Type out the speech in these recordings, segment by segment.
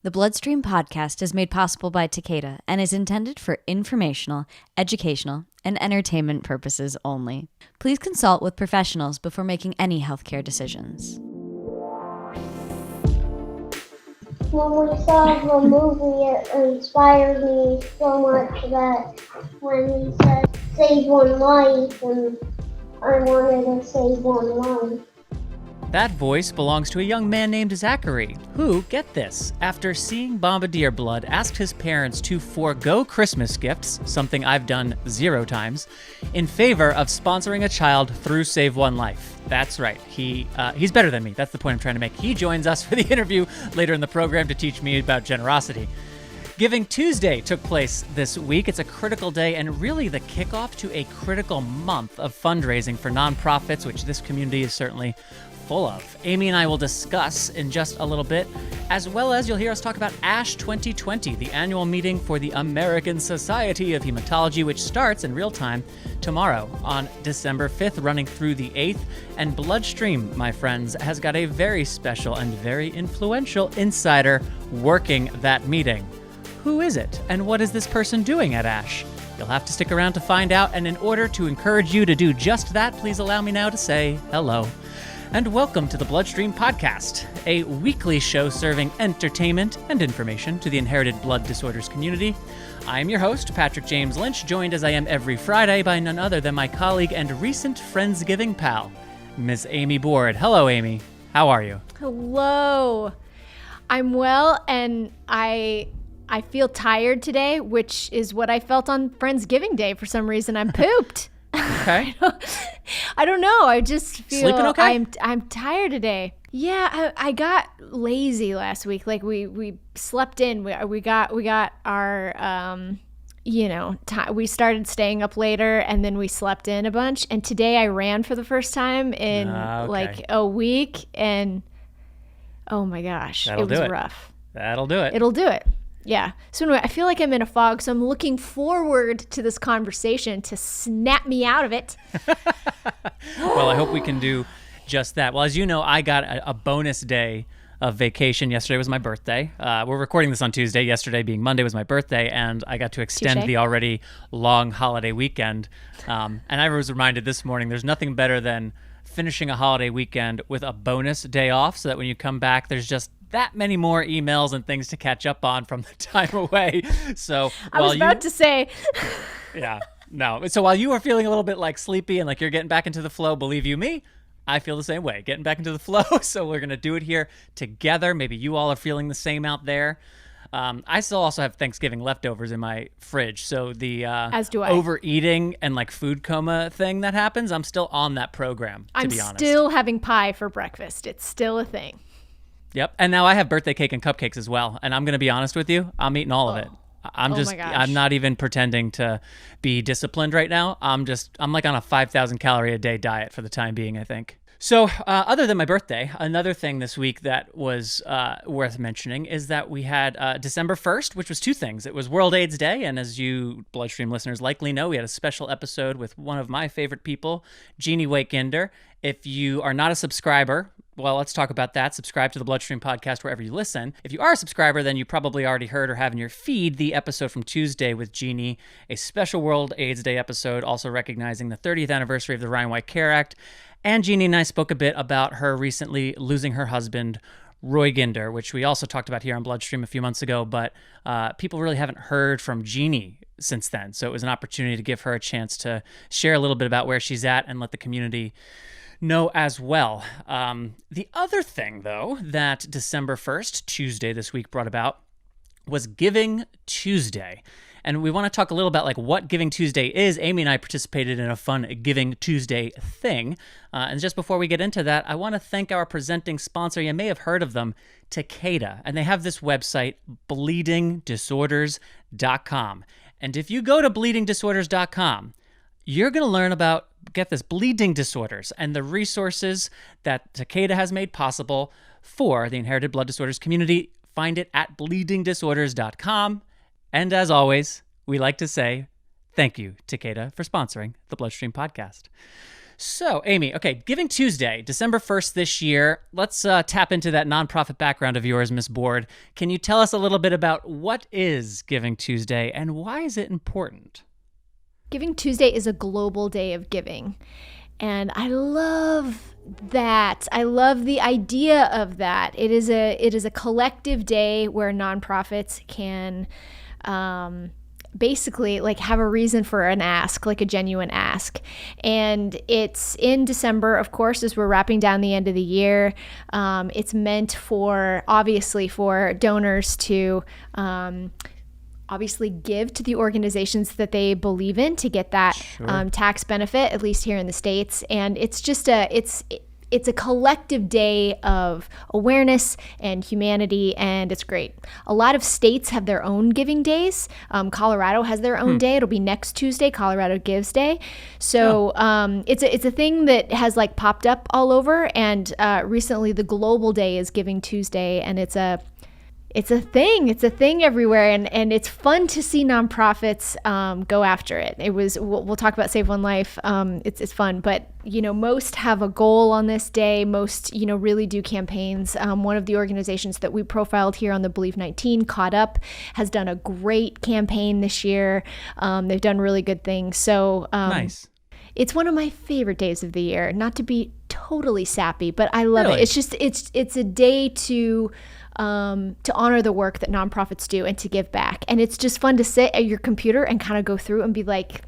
The Bloodstream podcast is made possible by Takeda and is intended for informational, educational, and entertainment purposes only. Please consult with professionals before making any healthcare decisions. When we saw the movie, it inspired me so much that when he said, save one life, and I wanted to save one life. That voice belongs to a young man named Zachary, who, get this, after seeing Bombardier Blood, asked his parents to forego Christmas gifts, something I've done 0 times, in favor of sponsoring a child through Save One Life. That's right. He's better than me. That's the point I'm trying to make. He joins us for the interview later in the program to teach me about generosity. Giving Tuesday took place this week. It's a critical day and really the kickoff to a critical month of fundraising for nonprofits, which this community is certainly full of. Amy and I will discuss in just a little bit, as well as you'll hear us talk about ASH 2020, the annual meeting for the American Society of Hematology, which starts in real time tomorrow on December 5th, running through the 8th. And Bloodstream, my friends, has got a very special and very influential insider working that meeting. Who is it, and what is this person doing at ASH? You'll have to stick around to find out, and in order to encourage you to do just that, please allow me now to say hello. And welcome to the Bloodstream Podcast, a weekly show serving entertainment and information to the inherited blood disorders community. I am your host, Patrick James Lynch, joined as I am every Friday by none other than my colleague and recent Friendsgiving pal, Ms. Amy Board. Hello, Amy. How are you? Hello. I'm well, and I feel tired today, which is what I felt on Friendsgiving Day. For some reason, I'm pooped. Okay. I don't know. I just feel Sleeping okay? I'm tired today. Yeah, I got lazy last week. Like we slept in. We got our we started staying up later, and then we slept in a bunch. And today I ran for the first time in like a week, and oh my gosh, it was rough. That'll do it. It'll do it. Yeah. So anyway, I feel like I'm in a fog, so I'm looking forward to this conversation to snap me out of it. Well, I hope we can do just that. Well, as you know, I got a bonus day of vacation. Yesterday was my birthday. We're recording this on Tuesday. Yesterday being Monday was my birthday, and I got to extend the already long holiday weekend. And I was reminded this morning, there's nothing better than finishing a holiday weekend with a bonus day off, so that when you come back, there's just that many more emails and things to catch up on from the time away. So I was about to say. Yeah, no. So while you are feeling a little bit like sleepy and like you're getting back into the flow, believe you me, I feel the same way, getting back into the flow. So we're going to do it here together. Maybe you all are feeling the same out there. I still also have Thanksgiving leftovers in my fridge. So the as do I. Overeating and like food coma thing that happens, I'm still on that program, to be honest. I'm still having pie for breakfast. It's still a thing. Yep. And now I have birthday cake and cupcakes as well. And I'm going to be honest with you, I'm eating all of it. I'm not even pretending to be disciplined right now. I'm like on a 5,000 calorie a day diet for the time being, I think. So other than my birthday, another thing this week that was worth mentioning is that we had December 1st, which was 2 things. It was World AIDS Day, and as you Bloodstream listeners likely know, we had a special episode with one of my favorite people, Jeannie Wakekinder. If you are not a subscriber, well, let's talk about that. Subscribe to the Bloodstream Podcast wherever you listen. If you are a subscriber, then you probably already heard or have in your feed the episode from Tuesday with Jeannie, a special World AIDS Day episode, also recognizing the 30th anniversary of the Ryan White Care Act. And Jeannie and I spoke a bit about her recently losing her husband, Roy Ginder, which we also talked about here on Bloodstream a few months ago, but people really haven't heard from Jeannie since then. So it was an opportunity to give her a chance to share a little bit about where she's at and let the community know as well. The other thing, though, that December 1st, Tuesday this week, brought about was Giving Tuesday. And we want to talk a little about like what Giving Tuesday is. Amy and I participated in a fun Giving Tuesday thing. And just before we get into that, I want to thank our presenting sponsor. You may have heard of them, Takeda. And they have this website, bleedingdisorders.com. And if you go to bleedingdisorders.com, you're going to learn about, get this, bleeding disorders and the resources that Takeda has made possible for the inherited blood disorders community. Find it at bleedingdisorders.com. And as always, we like to say thank you, Takeda, for sponsoring the Bloodstream Podcast. So, Amy, okay, Giving Tuesday, December 1st this year. Let's tap into that nonprofit background of yours, Miss Board. Can you tell us a little bit about what is Giving Tuesday and why is it important? Giving Tuesday is a global day of giving. And I love that. I love the idea of that. It is a collective day where nonprofits can basically like have a reason for an ask, like a genuine ask. And it's in December, of course, as we're wrapping down the end of the year. It's meant for, obviously, for donors to obviously give to the organizations that they believe in to get that tax benefit, at least here in the States. And it's just it's a collective day of awareness and humanity, and it's great. A lot of states have their own giving days. Colorado has their own day. It'll be next Tuesday, Colorado Gives Day. So it's a thing that has like popped up all over, and recently the global day is Giving Tuesday, and it's a thing. It's a thing everywhere, and it's fun to see nonprofits go after it. We'll talk about Save One Life. It's fun, but most have a goal on this day. Most really do campaigns. One of the organizations that we profiled here on the Believe 19, Caught Up, has done a great campaign this year. They've done really good things. So nice. It's one of my favorite days of the year. Not to be totally sappy, but I love it. It's just it's a day to honor the work that nonprofits do and to give back. And it's just fun to sit at your computer and kind of go through and be like,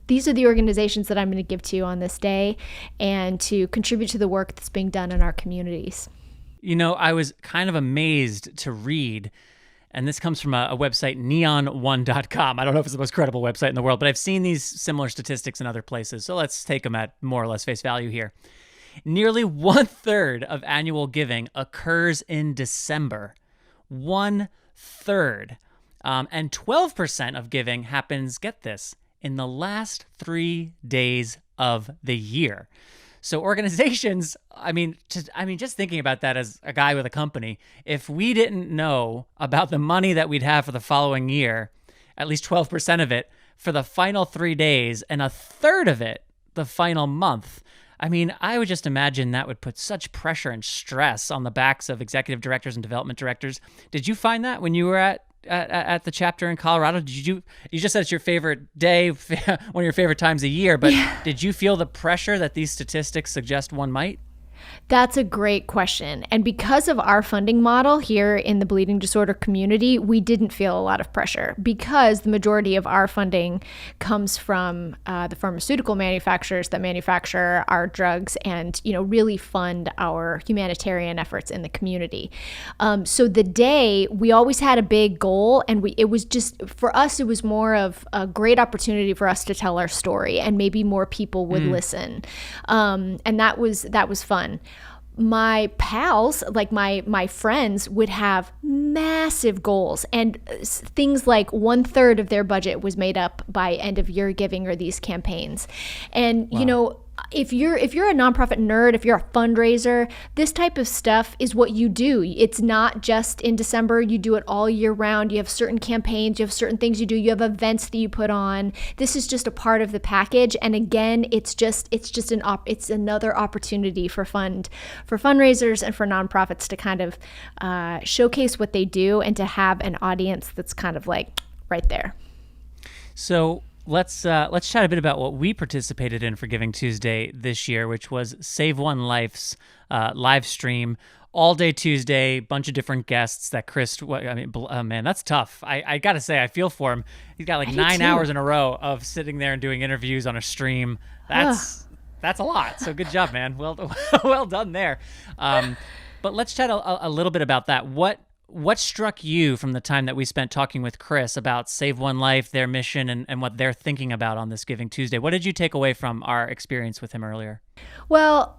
these are the organizations that I'm going to give to on this day, and to contribute to the work that's being done in our communities. I was kind of amazed to read, and this comes from a website, neon1.com. I don't know if it's the most credible website in the world, but I've seen these similar statistics in other places. So let's take them at more or less face value here. Nearly 1/3 of annual giving occurs in December. 1/3. And 12% of giving happens, get this, in the last 3 days of the year. So organizations, just thinking about that as a guy with a company, if we didn't know about the money that we'd have for the following year, at least 12% of it for the final 3 days, and 1/3 of it the final month, I would just imagine that would put such pressure and stress on the backs of executive directors and development directors. Did you find that when you were at the chapter in Colorado? You just said it's your favorite day, one of your favorite times a year, but did you feel the pressure that these statistics suggest one might? That's a great question. And because of our funding model here in the bleeding disorder community, we didn't feel a lot of pressure, because the majority of our funding comes from the pharmaceutical manufacturers that manufacture our drugs and, really fund our humanitarian efforts in the community. So the day, we always had a big goal, and it was just, for us, it was more of a great opportunity for us to tell our story, and maybe more people would listen. And that was fun. My pals, like my friends, would have massive goals, and things like 1/3 of their budget was made up by end of year giving or these campaigns. And wow. If you're a nonprofit nerd, if you're a fundraiser, this type of stuff is what you do. It's not just in December. You do it all year round. You have certain campaigns, you have certain things you do, you have events that you put on. This is just a part of the package. And again, it's another opportunity for fundraisers and for nonprofits to kind of showcase what they do, and to have an audience that's kind of like right there. So let's chat a bit about what we participated in for Giving Tuesday this year, which was Save One Life's live stream, all day Tuesday, bunch of different guests that Chris. Man, that's tough. I gotta say, I feel for him. He's got like 9 hours in a row of sitting there and doing interviews on a stream. That's a lot. So good job, man. Well done there. But let's chat a little bit about that. What struck you from the time that we spent talking with Chris about Save One Life, their mission, and what they're thinking about on this Giving Tuesday? What did you take away from our experience with him earlier? Well,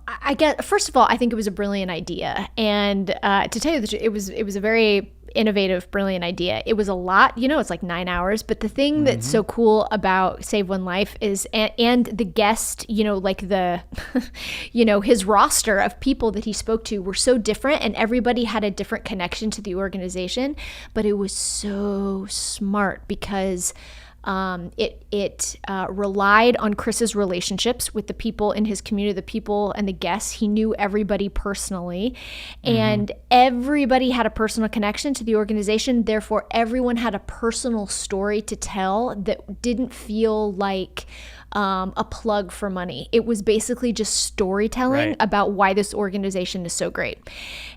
first of all, I think it was a brilliant idea. And to tell you the truth, it was a very innovative, brilliant idea. It was a lot, it's like 9 hours. But the thing that's so cool about Save One Life is, and the guest, like the, his roster of people that he spoke to were so different, and everybody had a different connection to the organization. But it was so smart, because It relied on Chris's relationships with the people in his community, the people and the guests. He knew everybody personally, and everybody had a personal connection to the organization. Therefore, everyone had a personal story to tell that didn't feel like a plug for money. It was basically just storytelling about why this organization is so great.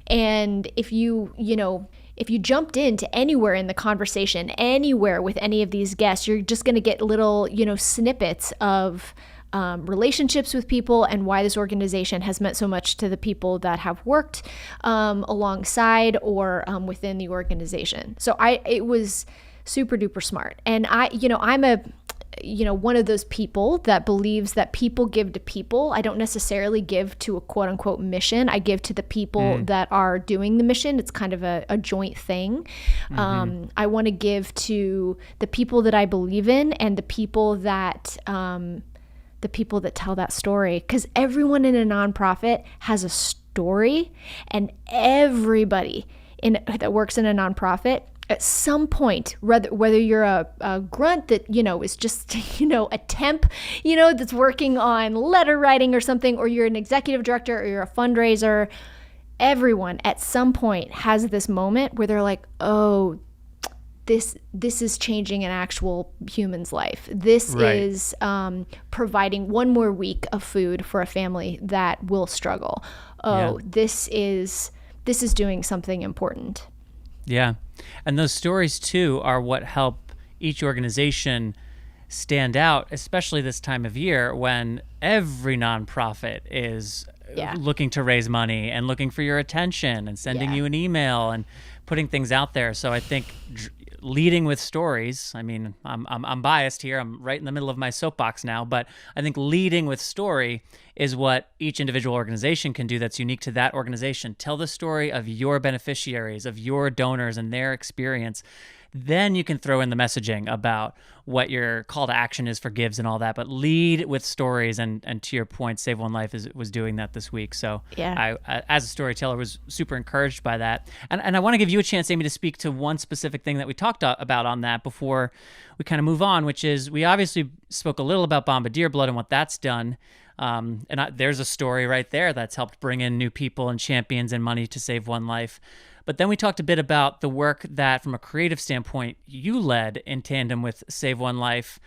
And if you jumped into anywhere in the conversation, anywhere with any of these guests, you're just going to get little, snippets of relationships with people and why this organization has meant so much to the people that have worked alongside or within the organization. So it was super duper smart. And I'm one of those people that believes that people give to people. I don't necessarily give to a quote unquote mission. I give to the people that are doing the mission. It's kind of a joint thing. I want to give to the people that I believe in and the people that tell that story. Because everyone in a nonprofit has a story, and everybody that works in a nonprofit at some point, whether you're a grunt that, is just, a temp, that's working on letter writing or something, or you're an executive director or you're a fundraiser, everyone at some point has this moment where they're like, oh, this is changing an actual human's life. This is providing one more week of food for a family that will struggle. Oh, this is doing something important. Yeah. And those stories, too, are what help each organization stand out, especially this time of year when every nonprofit is looking to raise money and looking for your attention and sending you an email and putting things out there. So I think leading with stories, I mean, I'm biased here. I'm right in the middle of my soapbox now, but I think leading with story is what each individual organization can do that's unique to that organization. Tell the story of your beneficiaries, of your donors and their experience. Then you can throw in the messaging about what your call to action is for gives and all that, but lead with stories. And to your point, Save One Life was doing that this week. So I, as a storyteller, was super encouraged by that. And I want to give you a chance, Amy, to speak to one specific thing that we talked about on that before we kind of move on, which is we obviously spoke a little about Bombardier Blood and what that's done. There's a story right there that's helped bring in new people and champions and money to save one life. But then we talked a bit about the work that, from a creative standpoint, you led in tandem with Save One Life,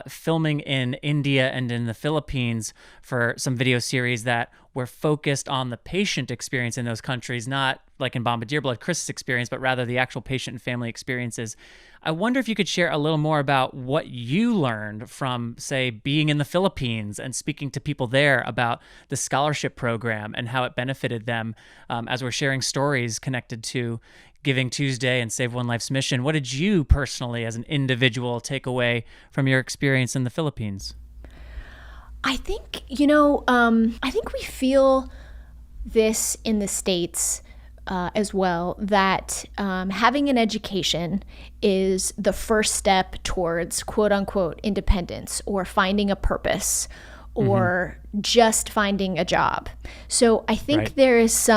filming in India and in the Philippines for some video series that were focused on the patient experience in those countries, not like in Bombardier Blood, Chris's experience, but rather the actual patient and family experiences. I wonder if you could share a little more about what you learned from, say, being in the Philippines and speaking to people there about the scholarship program and how it benefited them, as we're sharing stories connected to Giving Tuesday and Save One Life's mission. What did you personally, as an individual, take away from your experience in the Philippines? I think, I think we feel this in the States as well, that having an education is the first step towards quote unquote independence or finding a purpose or just finding a job. So I think there is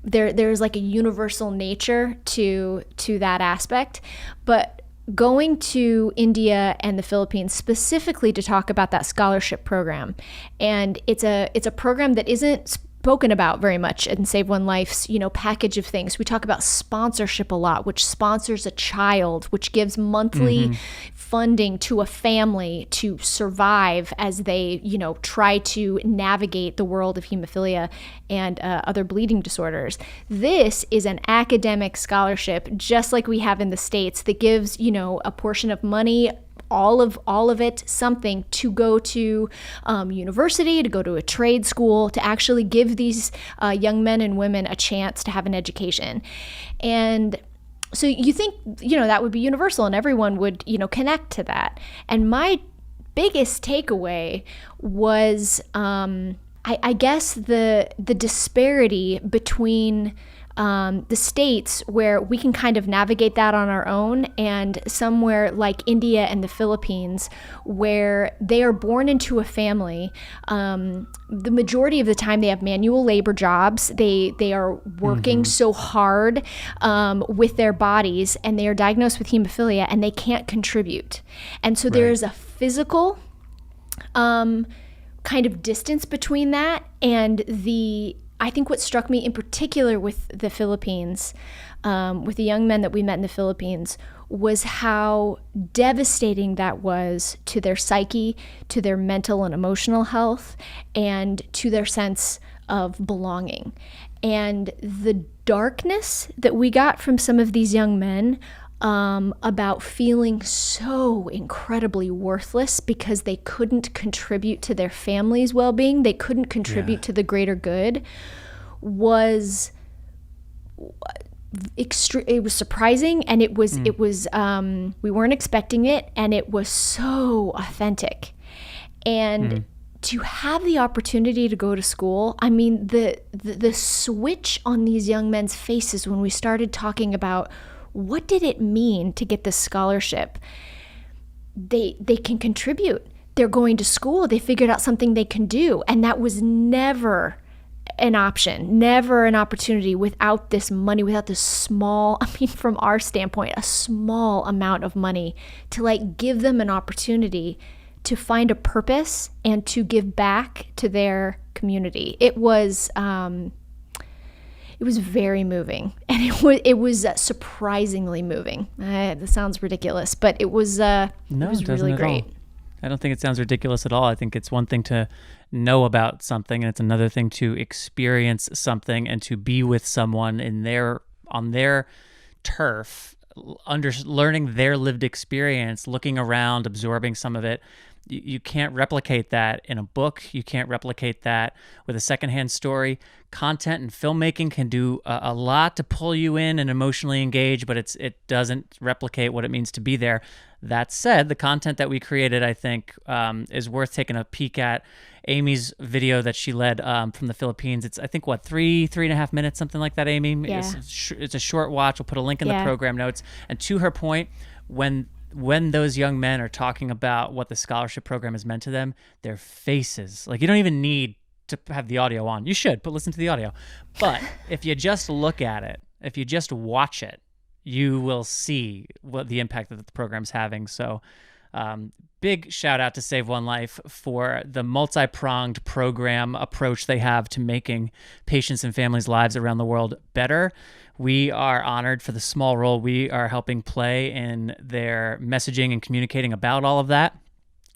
there's like a universal nature to that aspect, but going to India and the Philippines specifically to talk about that scholarship program, and it's a program that isn't spoken about very much in Save One Life's, package of things. We talk about sponsorship a lot, which sponsors a child, which gives monthly funding to a family to survive as they, try to navigate the world of hemophilia and other bleeding disorders. This is an academic scholarship, just like we have in the States, that gives, a portion of money, all of it, something to go to university, to go to a trade school, to actually give these young men and women a chance to have an education. And so you think, that would be universal and everyone would, connect to that. And my biggest takeaway was, I guess, the disparity between the states where we can kind of navigate that on our own, and somewhere like India and the Philippines where they are born into a family. The majority of the time they have manual labor jobs. They are working so hard with their bodies, and they are diagnosed with hemophilia and they can't contribute. And so there's a physical kind of distance between that and I think what struck me in particular with the Philippines, with the young men that we met in the Philippines, was how devastating that was to their psyche, to their mental and emotional health, and to their sense of belonging. And the darkness that we got from some of these young men about feeling so incredibly worthless because they couldn't contribute to their family's well-being, they couldn't contribute to the greater good, was it was surprising, and it was we weren't expecting it, and it was so authentic. And to have the opportunity to go to school, I mean, the switch on these young men's faces when we started talking about what did it mean to get this scholarship? They can contribute. They're going to school. They figured out something they can do. And that was never an option, never an opportunity without this money, without this small, I mean, from our standpoint, a small amount of money to like give them an opportunity to find a purpose and to give back to their community. It was very moving, and it was surprisingly moving. That sounds ridiculous, but it was really great. I don't think it sounds ridiculous at all. I think it's one thing to know about something, and it's another thing to experience something and to be with someone on their turf, learning their lived experience, looking around, absorbing some of it. You can't replicate that in a book. You can't replicate that with a secondhand story. Content and filmmaking can do a lot to pull you in and emotionally engage, but it doesn't replicate what it means to be there. That said, the content that we created, I think, is worth taking a peek at. Amy's video that she led from the Philippines. It's, I think, 3.5 minutes, something like that, Amy? Yeah. It's a short watch. We'll put a link in the program notes. And to her point, when those young men are talking about what the scholarship program has meant to them, their faces, like, you don't even need to have the audio on. You should, but listen to the audio. But if you just look at it, if you just watch it, you will see what the impact that the program's having. So big shout out to Save One Life for the multi-pronged program approach they have to making patients' and families' lives around the world better. We are honored for the small role we are helping play in their messaging and communicating about all of that.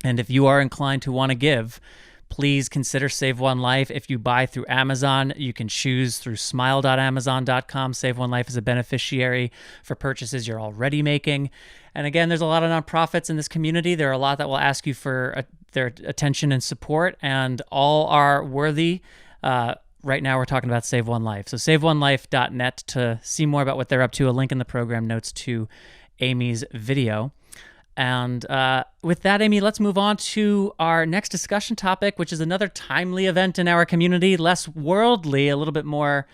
And if you are inclined to want to give, please consider Save One Life. If you buy through Amazon, you can choose through smile.amazon.com. Save One Life is a beneficiary for purchases you're already making. And again, there's a lot of nonprofits in this community. There are a lot that will ask you for their attention and support, and all are worthy. Right now, we're talking about Save One Life. So saveonelife.net to see more about what they're up to. A link in the program notes to Amy's video. And with that, Amy, let's move on to our next discussion topic, which is another timely event in our community, less worldly, a little bit more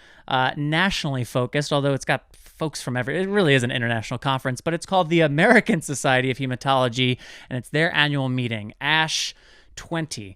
nationally focused, although it's got folks from it really is an international conference, but it's called the American Society of Hematology, and it's their annual meeting, ASH 20.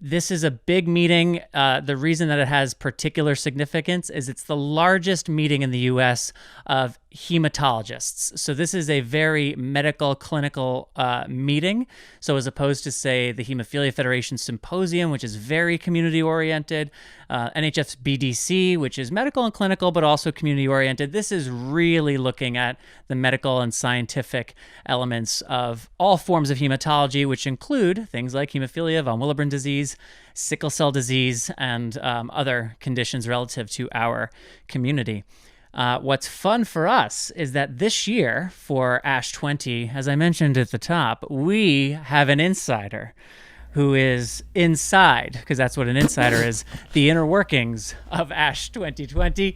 This is a big meeting. The reason that it has particular significance is it's the largest meeting in the U.S. of hematologists. So this is a very medical, clinical meeting. So as opposed to, say, the Hemophilia Federation Symposium, which is very community-oriented, NHF's BDC, which is medical and clinical, but also community-oriented, this is really looking at the medical and scientific elements of all forms of hematology, which include things like hemophilia, von Willebrand disease, sickle cell disease, and other conditions relative to our community. What's fun for us is that this year for ASH 20, as I mentioned at the top, we have an insider who is inside, because that's what an insider is, the inner workings of ASH 2020.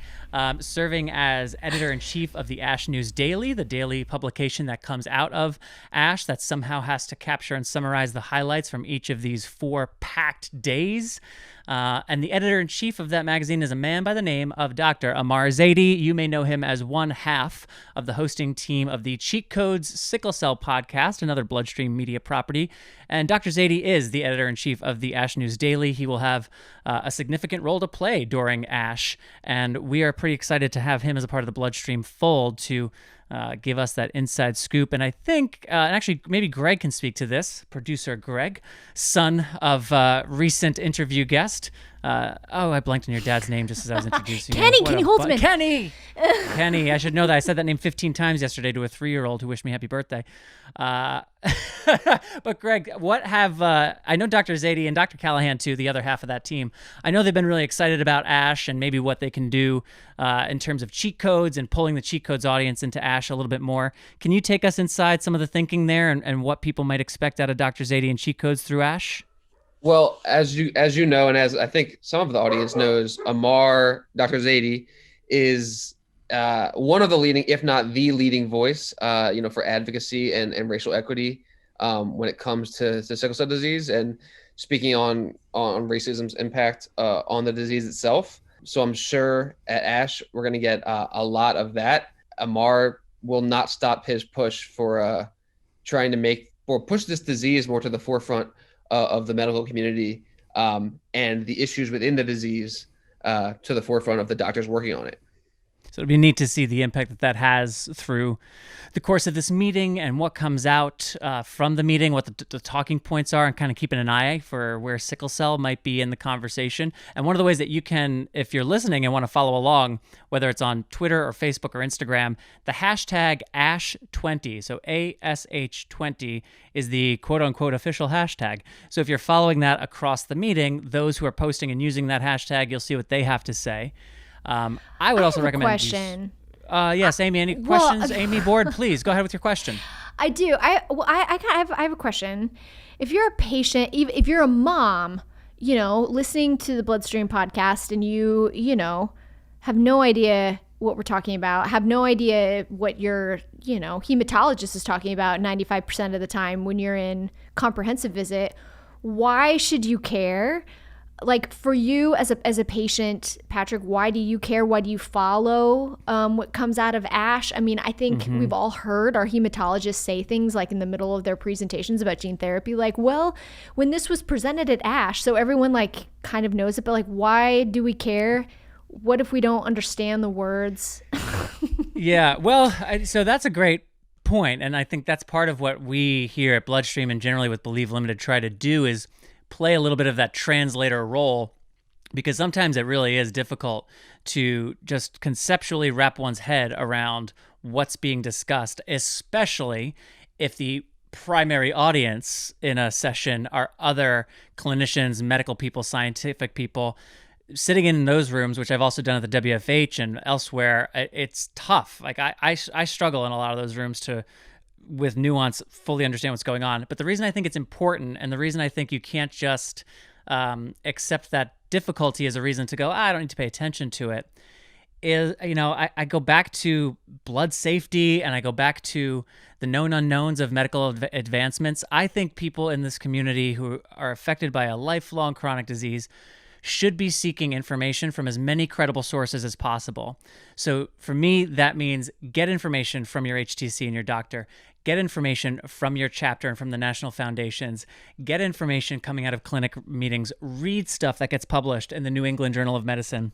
serving as editor-in-chief of the ASH News Daily, the daily publication that comes out of ASH that somehow has to capture and summarize the highlights from each of these 4 packed days. And the editor-in-chief of that magazine is a man by the name of Dr. Amar Zaidi. You may know him as one half of the hosting team of the Cheat Codes Sickle Cell podcast, another Bloodstream media property. And Dr. Zaidi is the editor-in-chief of the ASH News Daily. He will have a significant role to play during ASH, and we are pretty excited to have him as a part of the Bloodstream fold to give us that inside scoop. And I think, and actually maybe Greg can speak to this, producer Greg, son of recent interview guest. I blanked on your dad's name just as I was introducing Kenny, you. Kenny Holtzman. Kenny, I should know that. I said that name 15 times yesterday to a 3-year-old who wished me happy birthday. But Greg, what have, I know Dr. Zaidi and Dr. Callahan too, the other half of that team, I know they've been really excited about ASH and maybe what they can do in terms of cheat codes and pulling the cheat codes audience into ASH a little bit more. Can you take us inside some of the thinking there and what people might expect out of Dr. Zaidi and cheat codes through ASH? Well, as you know, and as I think some of the audience knows, Amar, Dr. Zaidi, is one of the leading, if not the leading voice, for advocacy and racial equity when it comes to sickle cell disease and speaking on racism's impact on the disease itself. So I'm sure at ASH we're going to get a lot of that. Amar will not stop his push for trying to push this disease more to the forefront of the medical community and the issues within the disease to the forefront of the doctors working on it. So it'll be neat to see the impact that has through the course of this meeting and what comes out from the meeting, what the talking points are, and kind of keeping an eye for where sickle cell might be in the conversation. And one of the ways that you can, if you're listening and want to follow along, whether it's on Twitter or Facebook or Instagram, the hashtag ASH20, so ASH20 is the quote-unquote official hashtag. So if you're following that across the meeting, those who are posting and using that hashtag, you'll see what they have to say. I would also recommend question. Yes, Amy, any questions? Amy Board, please go ahead with your question. I do. I have a question. If you're a patient, if you're a mom, listening to the Bloodstream podcast and you have no idea what we're talking about, have no idea what your, hematologist is talking about 95% of the time when you're in comprehensive visit, why should you care? Like for you as a patient, Patrick, why do you care? Why do you follow what comes out of ASH? I mean, I think we've all heard our hematologists say things like in the middle of their presentations about gene therapy, like, well, when this was presented at ASH, so everyone like kind of knows it, but like, why do we care? What if we don't understand the words? Yeah, well, so that's a great point. And I think that's part of what we here at Bloodstream and generally with Believe Limited try to do is play a little bit of that translator role, because sometimes it really is difficult to just conceptually wrap one's head around what's being discussed, especially if the primary audience in a session are other clinicians, medical people, scientific people. Sitting in those rooms, which I've also done at the WFH and elsewhere, it's tough. Like I struggle in a lot of those rooms to with nuance, fully understand what's going on. But the reason I think it's important and the reason I think you can't just accept that difficulty as a reason to go, I don't need to pay attention to it, is, I go back to blood safety and I go back to the known unknowns of medical advancements. I think people in this community who are affected by a lifelong chronic disease should be seeking information from as many credible sources as possible. So for me, that means get information from your HTC and your doctor. Get information from your chapter and from the national foundations. Get information coming out of clinic meetings. Read stuff that gets published in the New England Journal of Medicine.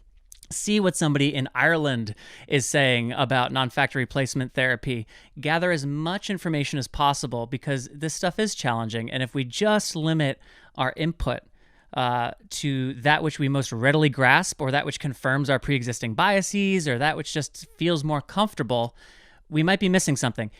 See what somebody in Ireland is saying about non-factor replacement therapy. Gather as much information as possible because this stuff is challenging. And if we just limit our input to that which we most readily grasp or that which confirms our pre-existing biases or that which just feels more comfortable, we might be missing something.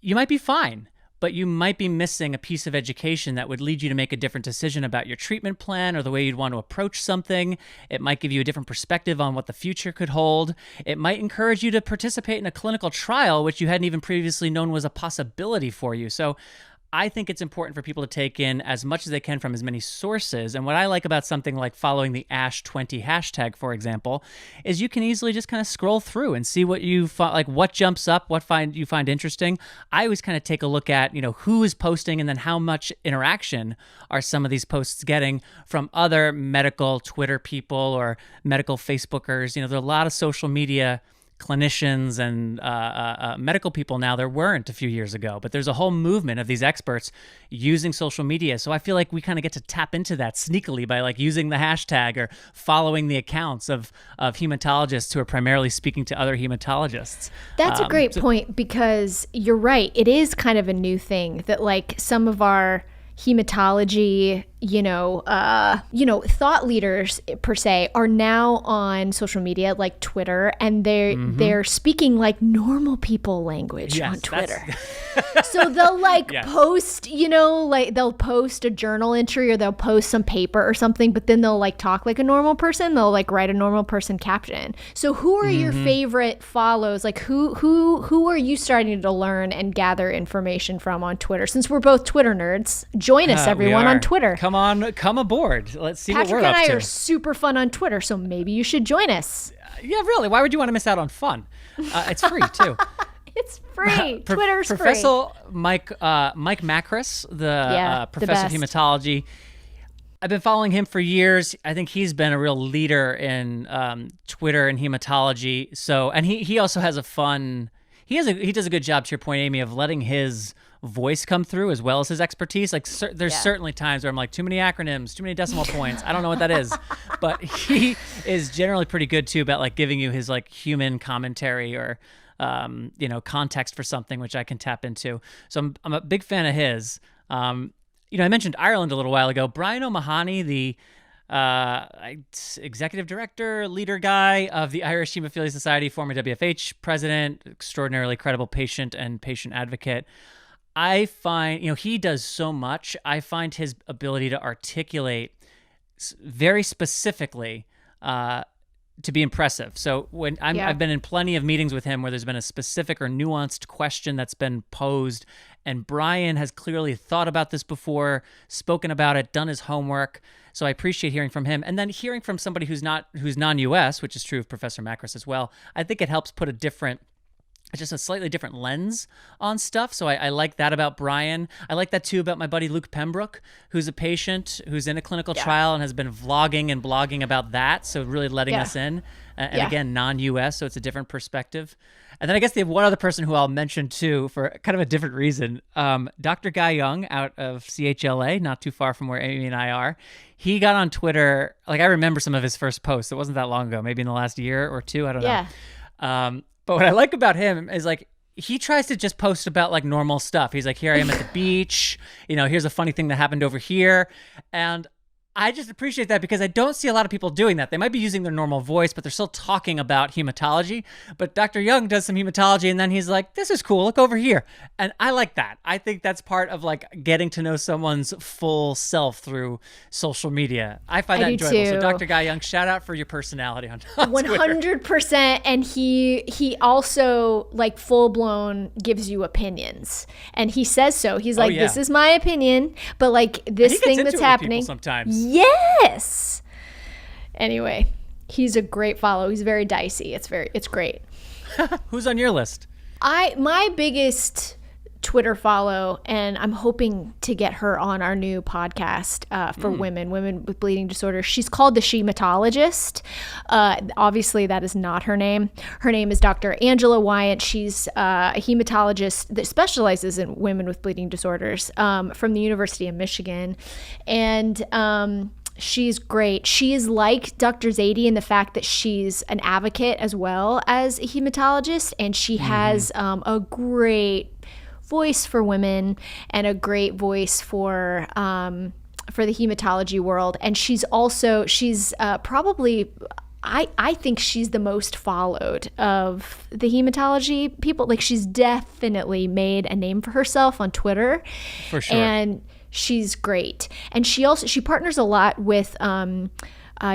You might be fine, but you might be missing a piece of education that would lead you to make a different decision about your treatment plan or the way you'd want to approach something. It might give you a different perspective on what the future could hold. It might encourage you to participate in a clinical trial, which you hadn't even previously known was a possibility for you. So I think it's important for people to take in as much as they can from as many sources. And what I like about something like following the Ash20 hashtag, for example, is you can easily just kind of scroll through and see what you find, like what jumps up, what you find interesting. I always kind of take a look at, who is posting and then how much interaction are some of these posts getting from other medical Twitter people or medical Facebookers. There are a lot of social media clinicians and medical people now there weren't a few years ago, but there's a whole movement of these experts using social media. So I feel like we kind of get to tap into that sneakily by like using the hashtag or following the accounts of hematologists who are primarily speaking to other hematologists. That's a great point, because you're right. It is kind of a new thing that like some of our hematology, thought leaders per se are now on social media like Twitter, and they're speaking like normal people language on Twitter. So they'll post, they'll post a journal entry or they'll post some paper or something, but then they'll like talk like a normal person. They'll like write a normal person caption. So who are your favorite follows? Like who are you starting to learn and gather information from on Twitter? Since we're both Twitter nerds, join us everyone on Twitter. Come aboard. Let's see Patrick what we're up to. Patrick and I are super fun on Twitter, so maybe you should join us. Yeah, really. Why would you want to miss out on fun? It's free too. It's free. Twitter's Professor free. Mike Macris, the professor of best. hematology. I've been following him for years. I think he's been a real leader in Twitter and hematology. So, and he also has he does a good job, to your point, Amy, of letting his voice come through as well as his expertise. Like there's certainly times where I'm like, too many acronyms, too many decimal points. I don't know what that is, but he is generally pretty good too about like giving you his like human commentary or context for something, which I can tap into. So I'm a big fan of his. I mentioned Ireland a little while ago. Brian O'Mahony, the executive director, leader guy of the Irish Hemophilia Society, former WFH president, extraordinarily credible patient and patient advocate. I find, he does so much. I find his ability to articulate very specifically to be impressive. So when I've been in plenty of meetings with him where there's been a specific or nuanced question that's been posed, and Brian has clearly thought about this before, spoken about it, done his homework. So I appreciate hearing from him. And then hearing from somebody who's non-US, which is true of Professor Macris as well, I think it helps put just a slightly different lens on stuff. So I like that about Brian. I like that too about my buddy Luke Pembroke, who's a patient who's in a clinical trial and has been vlogging and blogging about that. So really letting us in. And again, non-US, so it's a different perspective. And then I guess they have one other person who I'll mention too for kind of a different reason. Dr. Guy Young out of CHLA, not too far from where Amy and I are. He got on Twitter. Like I remember some of his first posts. It wasn't that long ago, maybe in the last year or two. I don't know. But what I like about him is like he tries to just post about like normal stuff. He's like, here I am at the beach. Here's a funny thing that happened over here. And I just appreciate that because I don't see a lot of people doing that. They might be using their normal voice, but they're still talking about hematology. But Dr. Young does some hematology, and then he's like, this is cool. Look over here. And I like that. I think that's part of like getting to know someone's full self through social media. I find that enjoyable. Too. So Dr. Guy Young, shout out for your personality on Twitter. 100%. And he also like full blown gives you opinions. And he says so. He's like, this is my opinion, but like this thing that's happening sometimes. Yes. Anyway, he's a great follow. He's very dicey. It's great. Who's on your list? My biggest Twitter follow, and I'm hoping to get her on our new podcast for women with bleeding disorders. She's called the Hematologist. Obviously, that is not her name. Her name is Dr. Angela Wyant. She's a hematologist that specializes in women with bleeding disorders from the University of Michigan. And she's great. She is like Dr. Zadie in the fact that she's an advocate as well as a hematologist, and she has a great voice for women and a great voice for the hematology world. And she's probably, I think she's the most followed of the hematology people. Like she's definitely made a name for herself on Twitter. For sure. And she's great. And she partners a lot with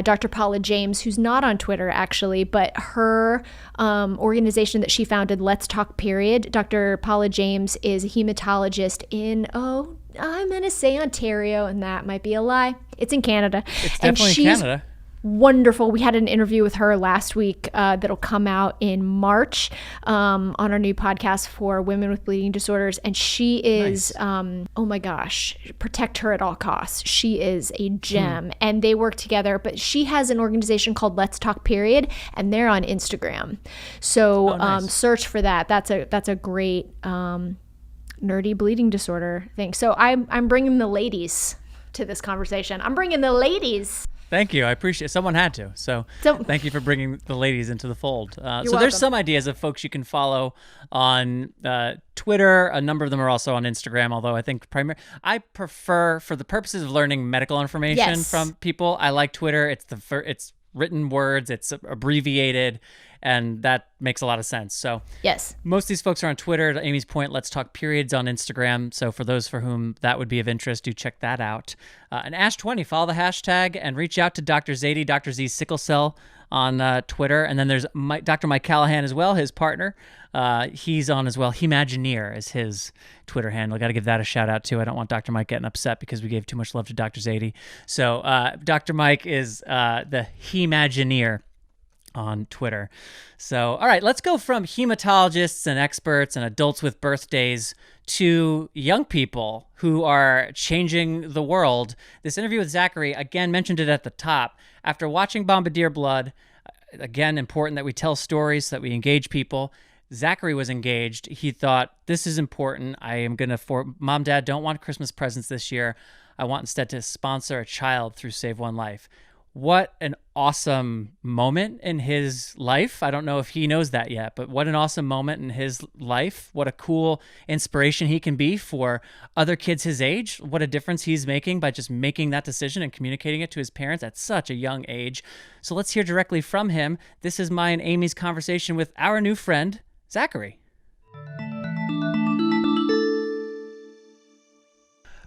Dr. Paula James, who's not on Twitter actually, but her organization that she founded, Let's Talk Period. Dr. Paula James is a hematologist in, I'm going to say Ontario, and that might be a lie. It's in Canada. It's definitely in Canada. Wonderful. We had an interview with her last week that'll come out in March on our new podcast for women with bleeding disorders. And she is, nice. Oh my gosh, protect her at all costs. She is a gem. And they work together. But she has an organization called Let's Talk Period, and they're on Instagram. So nice. Search for that. That's a great nerdy bleeding disorder thing. So I'm bringing the ladies to this conversation. I'm bringing the ladies. Thank you. I appreciate it. Someone had to. So thank you for bringing the ladies into the fold. So welcome. There's some ideas of folks you can follow on Twitter. A number of them are also on Instagram, although I think I prefer, for the purposes of learning medical information from people, I like Twitter. It's written words, it's abbreviated, and that makes a lot of sense. So yes, most of these folks are on Twitter. To Amy's point, Let's Talk Periods on Instagram. So for those for whom that would be of interest, do check that out. And Ash20, follow the hashtag and reach out to Dr. Zadie, Dr. Z Sickle Cell on Twitter. And then there's Dr. Mike Callahan as well, his partner. He's on as well. Hemagineer is his Twitter handle. Got to give that a shout out too. I don't want Dr. Mike getting upset because we gave too much love to Dr. Zadie. So Dr. Mike is the Hemagineer on Twitter. So, all right, let's go from hematologists and experts and adults with birthdays to young people who are changing the world. This interview with Zachary, again, mentioned it at the top. After watching Bombardier Blood, again, important that we tell stories, that we engage people. Zachary was engaged. He thought, this is important. I am going to, Mom, Dad, don't want Christmas presents this year. I want instead to sponsor a child through Save One Life. What an awesome moment in his life. I don't know if he knows that yet, but what an awesome moment in his life. What a cool inspiration he can be for other kids his age. What a difference he's making by just making that decision and communicating it to his parents at such a young age. So let's hear directly from him. This is my and Amy's conversation with our new friend, Zachary.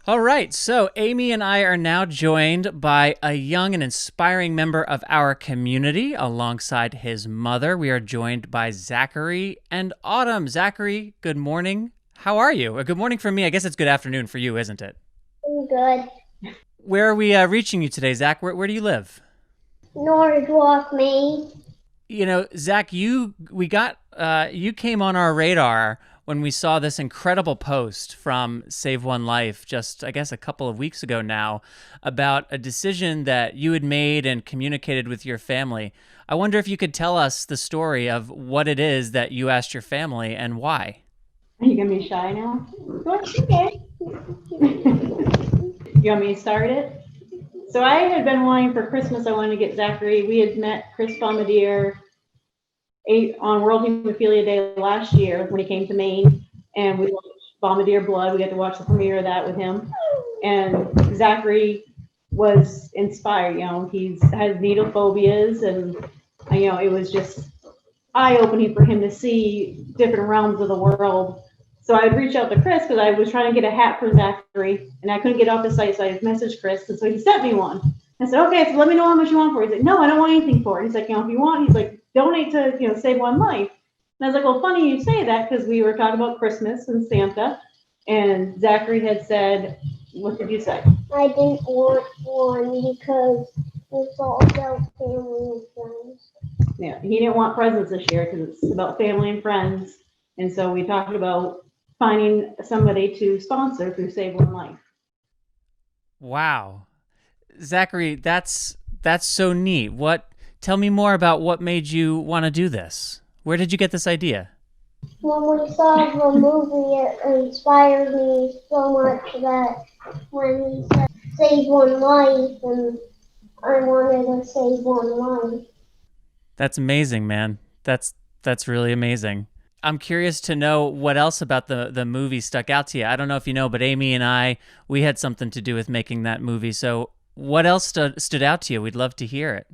All right, so Amy and I are now joined by a young and inspiring member of our community alongside his mother. We are joined by Zachary and Autumn. Zachary, good morning. How are you? Good morning for me. I guess it's good afternoon for you, isn't it? I'm good. Where are we reaching you today, Zach? Where do you live? Norwalk, Maine. You know, Zach, you came on our radar when we saw this incredible post from Save One Life just, I guess, a couple of weeks ago now about a decision that you had made and communicated with your family. I wonder if you could tell us the story of what it is that you asked your family and why. Are you going to be shy now? Okay. You want me to start it? So I had been wanting for Christmas, I wanted to get Zachary. We had met Chris Bombardier on World Hemophilia Day last year when he came to Maine, and we watched Bombardier Blood. We got to watch the premiere of that with him. And Zachary was inspired. You know, he's has needle phobias, and you know, it was just eye-opening for him to see different realms of the world. So I'd reach out to Chris because I was trying to get a hat for Zachary, and I couldn't get off the site, so I messaged Chris, and so he sent me one. I said, okay, so let me know how much you want for it. He's like, no, I don't want anything for it. He's like, you know, if you want, he's like, donate to, you know, Save One Life. And I was like, well, funny you say that, because we were talking about Christmas and Santa, and Zachary had said, what did you say? I didn't want one because it's all about family and friends. Yeah, he didn't want presents this year because it's about family and friends. And so we talked about finding somebody to sponsor through Save One Life. Wow. Zachary, that's so neat. Tell me more about what made you want to do this. Where did you get this idea? When we saw the movie, it inspired me so much that when he said Save One Life, and I wanted to save one life. That's amazing, man. That's really amazing. I'm curious to know what else about the movie stuck out to you. I don't know if you know, but Amy and we had something to do with making that movie. So what else stood out to you? We'd love to hear it.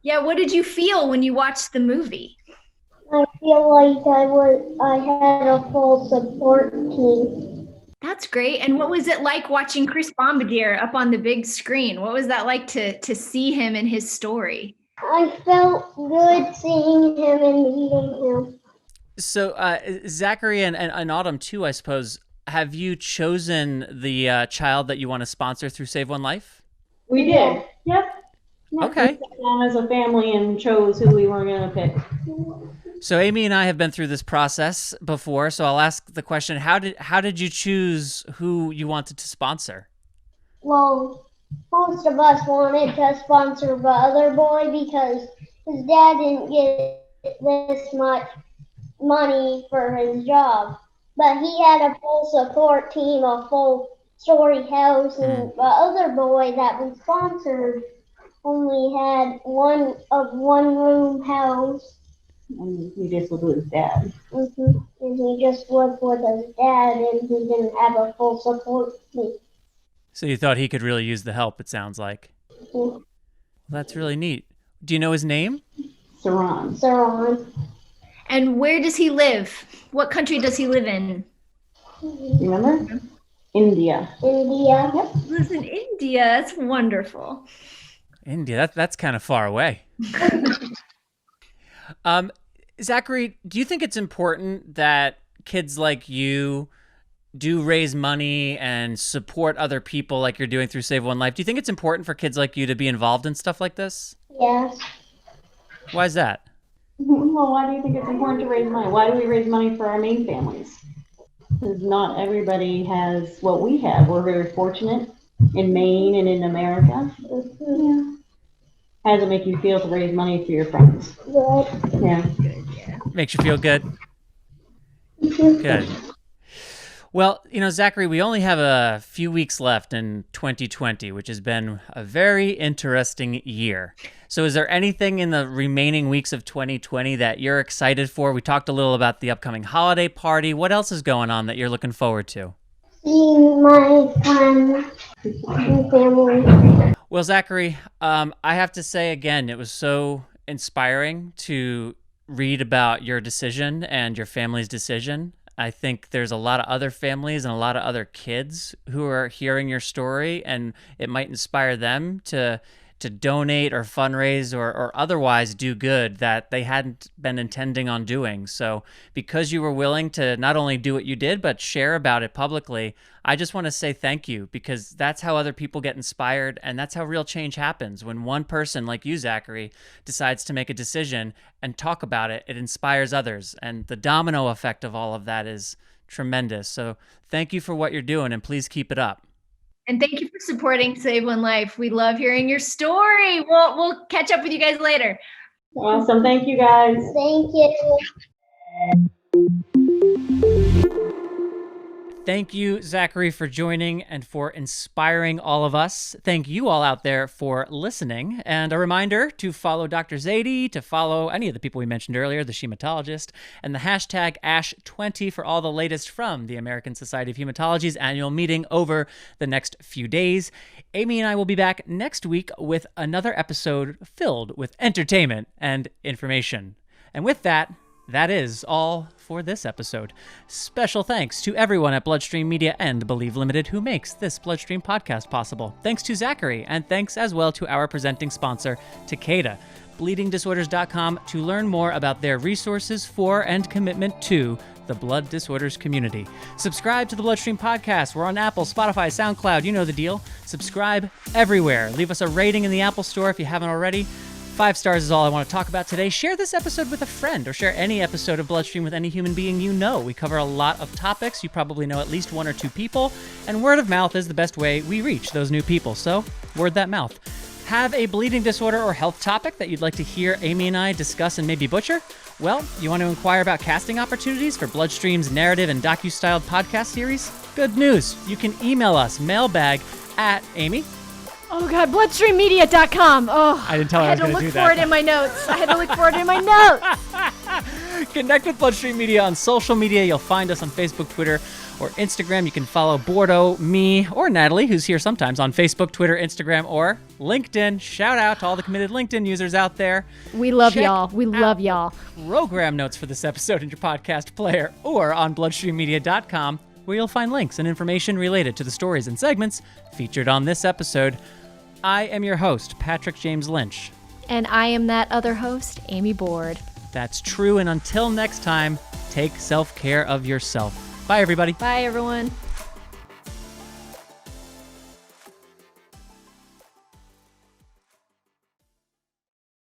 Yeah, what did you feel when you watched the movie? I feel like I had a full support team. That's that's great. And what was it like watching Chris Bombardier up on the big screen? What was that like to see him and his story? I felt good seeing him and meeting him. So, Zachary and Autumn too, I suppose, have you chosen the child that you want to sponsor through Save One Life? We did. Yep. Okay. We sat down as a family and chose who we were going to pick. So Amy and I have been through this process before, so I'll ask the question: How did you choose who you wanted to sponsor? Well, most of us wanted to sponsor the other boy because his dad didn't get this much money for his job. But he had a full support team, a full story house, and the other boy that we sponsored only had one room house. And he just lived with his dad. And he just lived with his dad, and he didn't have a full support team. So you thought he could really use the help, it sounds like. Well, that's really neat. Do you know his name? Saran. And where does he live? What country does he live in? Remember? India. India. Yep. He lives in India. That's wonderful. India, that's kind of far away. Zachary, do you think it's important that kids like you do raise money and support other people like you're doing through Save One Life? Do you think it's important for kids like you to be involved in stuff like this? Yes. Why is that? Well, why do you think it's important to raise money? Why do we raise money for our Maine families? Because not everybody has what we have. We're very fortunate in Maine and in America. Yeah. How does it make you feel to raise money for your friends? Good. Yeah. Makes you feel good? Good. Well, Zachary, we only have a few weeks left in 2020, which has been a very interesting year. So is there anything in the remaining weeks of 2020 that you're excited for? We talked a little about the upcoming holiday party. What else is going on that you're looking forward to? Seeing my friends and family. Well, Zachary, I have to say again, it was so inspiring to read about your decision and your family's decision. I think there's a lot of other families and a lot of other kids who are hearing your story, and it might inspire them to donate or fundraise or otherwise do good that they hadn't been intending on doing. So because you were willing to not only do what you did, but share about it publicly, I just want to say thank you, because that's how other people get inspired, and that's how real change happens. When one person like you, Zachary, decides to make a decision and talk about it, it inspires others, and the domino effect of all of that is tremendous. So thank you for what you're doing, and please keep it up. And thank you for supporting Save One Life. We love hearing your story. We'll catch up with you guys later. Awesome. Thank you, guys. Thank you. Thank you, Zachary, for joining and for inspiring all of us. Thank you all out there for listening. And a reminder to follow Dr. Zadie, to follow any of the people we mentioned earlier, the Hematologist, and the hashtag ASH20 for all the latest from the American Society of Hematology's annual meeting over the next few days. Amy and I will be back next week with another episode filled with entertainment and information. And with that, that is all for this episode. Special thanks to everyone at Bloodstream Media and Believe Limited who makes this Bloodstream podcast possible. Thanks to Zachary, and thanks as well to our presenting sponsor, Takeda. bleedingdisorders.com to learn more about their resources for and commitment to the blood disorders community. Subscribe to the Bloodstream Podcast. We're on Apple, Spotify, SoundCloud. You know the deal. Subscribe everywhere. Leave us a rating in the Apple Store if you haven't already. 5 stars is all I want to talk about today. Share this episode with a friend, or share any episode of Bloodstream with any human being you know. We cover a lot of topics. You probably know at least 1 or 2 people, and word of mouth is the best way we reach those new people. So, word that mouth. Have a bleeding disorder or health topic that you'd like to hear Amy and I discuss and maybe butcher? Well, you want to inquire about casting opportunities for Bloodstream's narrative and docu-styled podcast series? Good news. You can email us, mailbag@Amy. Oh God, bloodstreammedia.com. Oh, I didn't tell her I was going to do that. I had to look for it in my notes. I had to look for it in my notes. Connect with Bloodstream Media on social media. You'll find us on Facebook, Twitter, or Instagram. You can follow Bordeaux, me, or Natalie, who's here sometimes, on Facebook, Twitter, Instagram, or LinkedIn. Shout out to all the committed LinkedIn users out there. We love y'all. We love y'all. Program notes for this episode in your podcast player or on bloodstreammedia.com. where you'll find links and information related to the stories and segments featured on this episode. I am your host, Patrick James Lynch. And I am that other host, Amy Board. That's true, and until next time, take self-care of yourself. Bye, everybody. Bye, everyone.